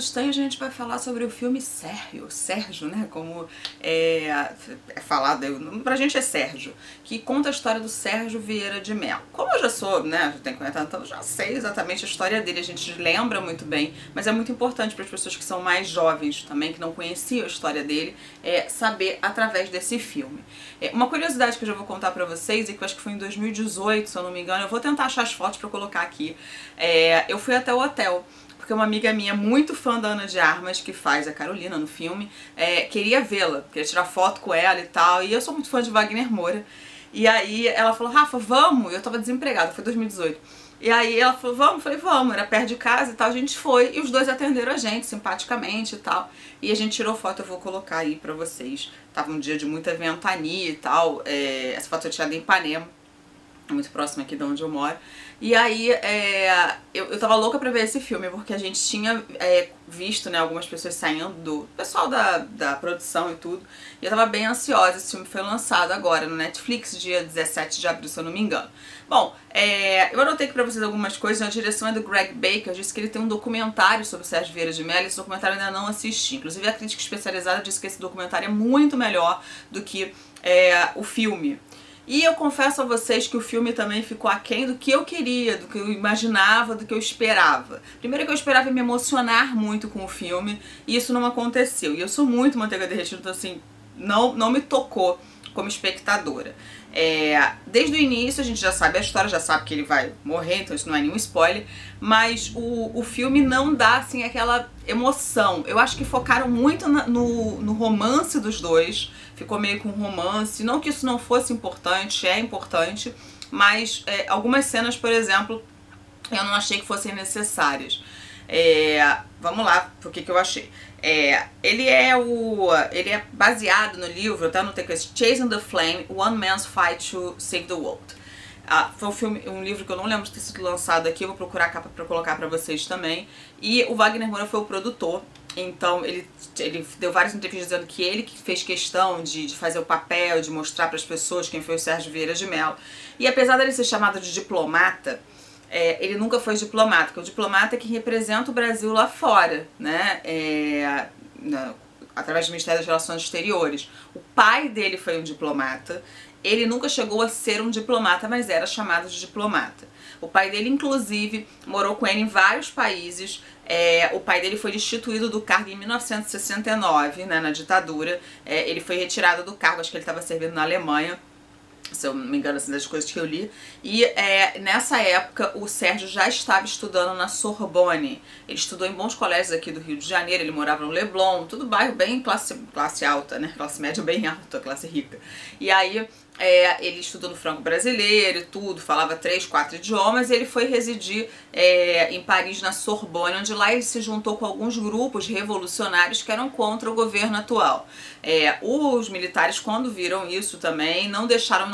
Hoje a gente vai falar sobre o filme Sérgio, né, como é falado, pra gente é Sérgio, que conta a história do Sérgio Vieira de Mello. Como eu já sou, né, já tenho 40 anos, então já sei exatamente a história dele, a gente lembra muito bem, mas é muito importante para as pessoas que são mais jovens também, que não conheciam a história dele, saber através desse filme. Uma curiosidade que eu já vou contar pra vocês, e que eu acho que foi em 2018, se eu não me engano, eu vou tentar achar as fotos pra colocar aqui, eu fui até o hotel, porque uma amiga minha, muito fã da Ana de Armas, que faz a Carolina no filme, queria vê-la, queria tirar foto com ela e tal, e eu sou muito fã de Wagner Moura. E aí ela falou, Rafa, vamos? Eu tava desempregada, foi 2018. E aí ela falou, vamos? Eu falei, vamos, era perto de casa e tal, a gente foi, e os dois atenderam a gente, simpaticamente e tal. E a gente tirou foto, eu vou colocar aí pra vocês. Tava um dia de muita ventania e tal, essa foto eu tirada em Ipanema, muito próximo aqui de onde eu moro. E aí eu tava louca pra ver esse filme, porque a gente tinha visto, né, algumas pessoas saindo, do pessoal da produção e tudo, e eu tava bem ansiosa. Esse filme foi lançado agora no Netflix, dia 17 de abril, se eu não me engano. Bom, eu anotei aqui pra vocês algumas coisas. A direção é do Greg Baker, disse que ele tem um documentário sobre o Sérgio Vieira de Mello. Esse documentário eu ainda não assisti, inclusive a crítica especializada disse que esse documentário é muito melhor do que o filme. E eu confesso a vocês que o filme também ficou aquém do que eu queria, do que eu imaginava, do que eu esperava. Primeiro que eu esperava me emocionar muito com o filme, e isso não aconteceu. E eu sou muito manteiga derretida, então assim, não me tocou como espectadora. Desde o início a gente já sabe a história, já sabe que ele vai morrer, então isso não é nenhum spoiler, mas o filme não dá assim aquela emoção. Eu acho que focaram muito no romance dos dois, ficou meio com romance, não que isso não fosse importante, é importante, mas algumas cenas, por exemplo, eu não achei que fossem necessárias. Vamos lá, por que eu achei. Ele é baseado no livro, até anotei com esse, Chasing the Flame, One Man's Fight to Save the World. Foi um livro que eu não lembro de ter sido lançado aqui, eu vou procurar a capa pra colocar pra vocês também. E o Wagner Moura foi o produtor, então ele deu várias entrevistas dizendo que ele que fez questão de fazer o papel, de mostrar pras pessoas quem foi o Sérgio Vieira de Mello. E apesar dele ser chamado de diplomata, ele nunca foi diplomata, porque o diplomata é que representa o Brasil lá fora, né? Através do Ministério das Relações Exteriores. O pai dele foi um diplomata, ele nunca chegou a ser um diplomata, mas era chamado de diplomata. O pai dele, inclusive, morou com ele em vários países. O pai dele foi destituído do cargo em 1969, né, na ditadura. Ele foi retirado do cargo, acho que ele estava servindo na Alemanha, se eu não me engano, assim, das coisas que eu li. E nessa época o Sérgio já estava estudando na Sorbonne. Ele estudou em bons colégios aqui do Rio de Janeiro, ele morava no Leblon, tudo bairro bem classe alta, né? Classe média bem alta, classe rica. E aí ele estudou no Franco Brasileiro e tudo, falava 3, 4 idiomas, e ele foi residir em Paris, na Sorbonne, onde lá ele se juntou com alguns grupos revolucionários que eram contra o governo atual. Os militares, quando viram isso também, não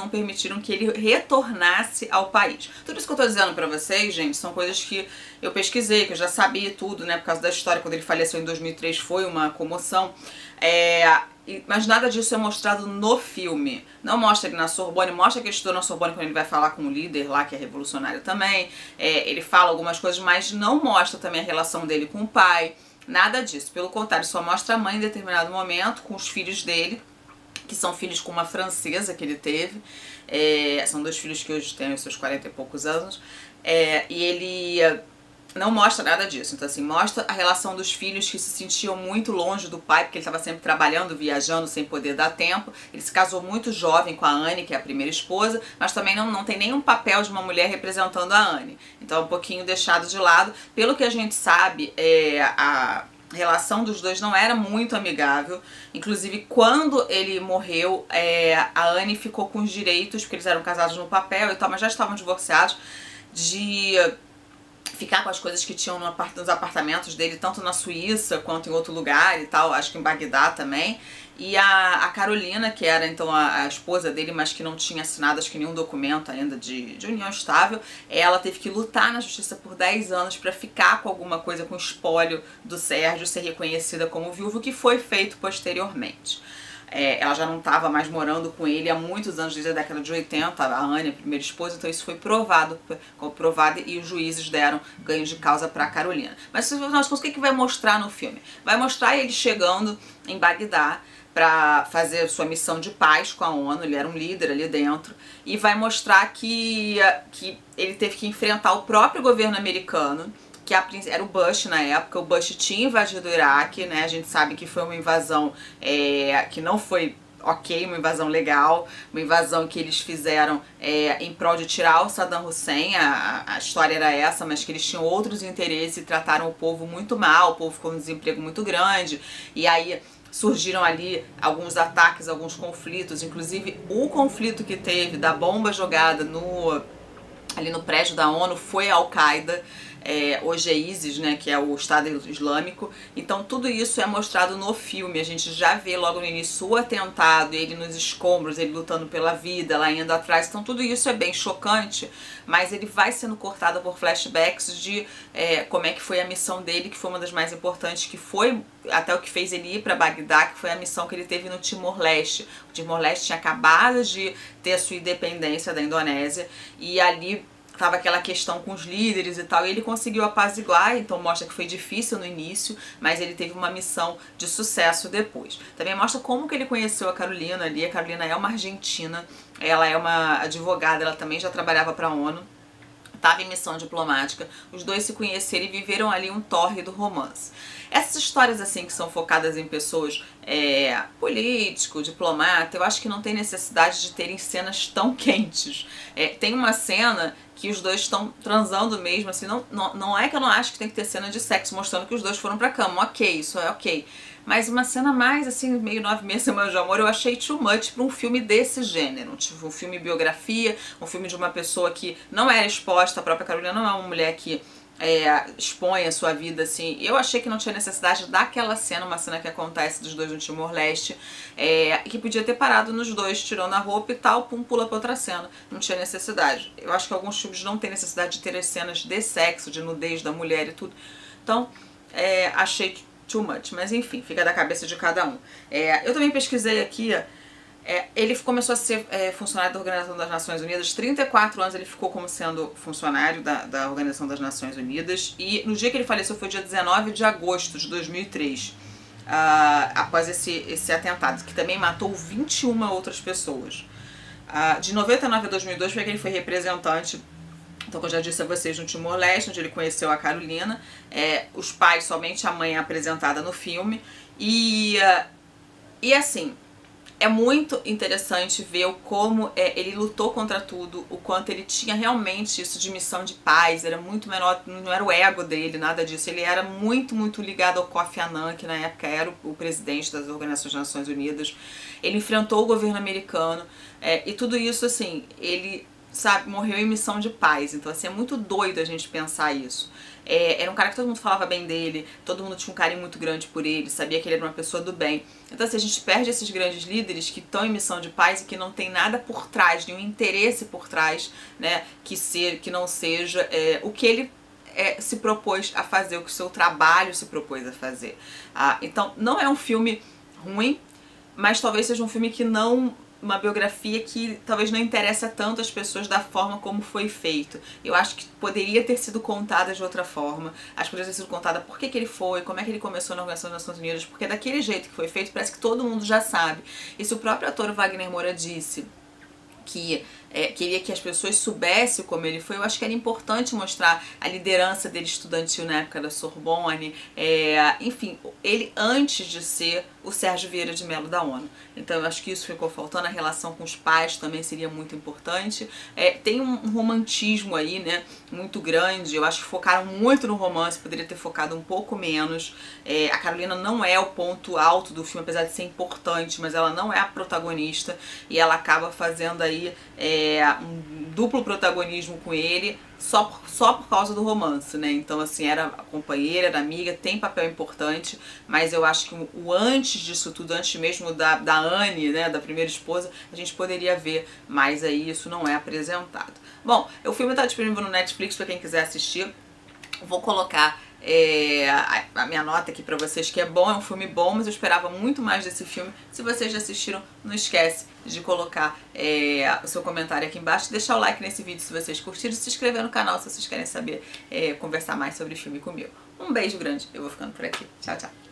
permitiram que ele retornasse ao país. Tudo isso que eu tô dizendo pra vocês, gente, são coisas que eu pesquisei, que eu já sabia tudo, né, por causa da história. Quando ele faleceu em 2003 foi uma comoção. Mas nada disso é mostrado no filme. Não mostra ele na Sorbonne, mostra que ele estudou na Sorbonne quando ele vai falar com o líder lá, que é revolucionário também. Ele fala algumas coisas, mas não mostra também a relação dele com o pai. Nada disso. Pelo contrário, só mostra a mãe em determinado momento, com os filhos dele, que são filhos com uma francesa que ele teve. São dois filhos que hoje têm os seus 40 e poucos anos. E ele não mostra nada disso. Então assim, mostra a relação dos filhos que se sentiam muito longe do pai, porque ele estava sempre trabalhando, viajando, sem poder dar tempo. Ele se casou muito jovem com a Anne, que é a primeira esposa, mas também não tem nenhum papel de uma mulher representando a Anne. Então é um pouquinho deixado de lado. Pelo que a gente sabe, a relação dos dois não era muito amigável. Inclusive, quando ele morreu, a Anne ficou com os direitos, porque eles eram casados no papel e tal, mas já estavam divorciados, de ficar com as coisas que tinham nos apartamentos dele, tanto na Suíça quanto em outro lugar e tal, acho que em Bagdá também. E a Carolina, que era então a esposa dele, mas que não tinha assinado acho que nenhum documento ainda de união estável, ela teve que lutar na justiça por 10 anos para ficar com alguma coisa, com o espólio do Sérgio, ser reconhecida como viúva, o que foi feito posteriormente. ela já não estava mais morando com ele há muitos anos, desde a década de 80, a Anne, a primeira esposa, então isso foi comprovado e os juízes deram ganho de causa para Carolina. Mas o que vai mostrar no filme? Vai mostrar ele chegando em Bagdá para fazer sua missão de paz com a ONU, ele era um líder ali dentro, e vai mostrar que ele teve que enfrentar o próprio governo americano, que era o Bush na época. O Bush tinha invadido o Iraque, né? A gente sabe que foi uma invasão que não foi ok, uma invasão legal, uma invasão que eles fizeram em prol de tirar o Saddam Hussein, a história era essa, mas que eles tinham outros interesses e trataram o povo muito mal, o povo ficou com um desemprego muito grande, e aí surgiram ali alguns ataques, alguns conflitos, inclusive o conflito que teve da bomba jogada ali no prédio da ONU foi a Al-Qaeda, hoje é ISIS, né, que é o Estado Islâmico. Então tudo isso é mostrado no filme, a gente já vê logo no início o atentado, ele nos escombros, ele lutando pela vida, lá indo atrás, então tudo isso é bem chocante, mas ele vai sendo cortado por flashbacks de como é que foi a missão dele, que foi uma das mais importantes, que foi até o que fez ele ir para Bagdá, que foi a missão que ele teve no Timor-Leste. O Timor-Leste tinha acabado de ter a sua independência da Indonésia, e ali tava aquela questão com os líderes e tal, e ele conseguiu apaziguar, então mostra que foi difícil no início, mas ele teve uma missão de sucesso depois. Também mostra como que ele conheceu a Carolina ali. A Carolina é uma argentina, ela é uma advogada, ela também já trabalhava para a ONU, estava em missão diplomática, os dois se conheceram e viveram ali um tórrido romance. Essas histórias assim que são focadas em pessoas político, diplomata, eu acho que não tem necessidade de terem cenas tão quentes. Tem uma cena que os dois estão transando mesmo, assim, não é que eu não acho que tem que ter cena de sexo mostrando que os dois foram pra cama, ok, isso é ok. Mas uma cena mais, assim, meio 9 meses, Semana de Amor, eu achei too much pra um filme desse gênero. Tipo, um filme biografia, um filme de uma pessoa que não era exposta, a própria Carolina não é uma mulher que expõe a sua vida, assim. Eu achei que não tinha necessidade daquela cena, uma cena que acontece dos dois no Timor-Leste, que podia ter parado nos dois, tirando a roupa e tal, pum, pula pra outra cena. Não tinha necessidade. Eu acho que alguns filmes não tem necessidade de ter as cenas de sexo, de nudez da mulher e tudo. Então, achei too much, mas enfim, fica da cabeça de cada um. Eu também pesquisei aqui, ele começou a ser funcionário da Organização das Nações Unidas, 34 anos ele ficou como sendo funcionário da Organização das Nações Unidas, e no dia que ele faleceu foi dia 19 de agosto de 2003, após esse atentado, que também matou 21 outras pessoas. De 99 a 2002 foi que ele foi representante, então, como eu já disse a vocês, no Timor-Leste, onde ele conheceu a Carolina, os pais, somente a mãe é apresentada no filme, e assim, é muito interessante ver como ele lutou contra tudo, o quanto ele tinha realmente isso de missão de paz, era muito menor, não era o ego dele, nada disso, ele era muito, muito ligado ao Kofi Annan, que na época era o presidente das Organizações das Nações Unidas, ele enfrentou o governo americano, e tudo isso, assim, ele, sabe, morreu em missão de paz, então assim, é muito doido a gente pensar isso. Era um cara que todo mundo falava bem dele, todo mundo tinha um carinho muito grande por ele, sabia que ele era uma pessoa do bem. Então assim, a gente perde esses grandes líderes que estão em missão de paz e que não tem nada por trás, nenhum interesse por trás, né, que não seja o que ele se propôs a fazer, o que o seu trabalho se propôs a fazer. Então não é um filme ruim, mas talvez seja um filme que uma biografia que talvez não interessa tanto as pessoas da forma como foi feito. Eu acho que poderia ter sido contada de outra forma. Acho que poderia ter sido contada por que ele foi, como é que ele começou na Organização das Nações Unidas, porque daquele jeito que foi feito parece que todo mundo já sabe. E se o próprio ator Wagner Moura disse que queria que as pessoas soubessem como ele foi, eu acho que era importante mostrar a liderança dele estudantil na época da Sorbonne, enfim, ele antes de ser o Sérgio Vieira de Mello da ONU. Então eu acho que isso ficou faltando, a relação com os pais também seria muito importante. Tem um romantismo aí, né, muito grande, eu acho que focaram muito no romance, poderia ter focado um pouco menos. A Carolina não é o ponto alto do filme, apesar de ser importante, mas ela não é a protagonista, e ela acaba fazendo aí um duplo protagonismo com ele só por causa do romance, né? Então assim, era companheira, era amiga, tem papel importante, mas eu acho que o antes disso tudo, antes mesmo da Anne, né, da primeira esposa, a gente poderia ver, mas aí isso não é apresentado. Bom, o filme está disponível no Netflix para quem quiser assistir. Vou colocar A minha nota aqui pra vocês que é bom, é um filme bom, mas eu esperava muito mais desse filme. Se vocês já assistiram, não esquece de colocar o seu comentário aqui embaixo, deixar o like nesse vídeo se vocês curtiram, se inscrever no canal se vocês querem saber, conversar mais sobre filme comigo. Um beijo grande, eu vou ficando por aqui. Tchau, tchau.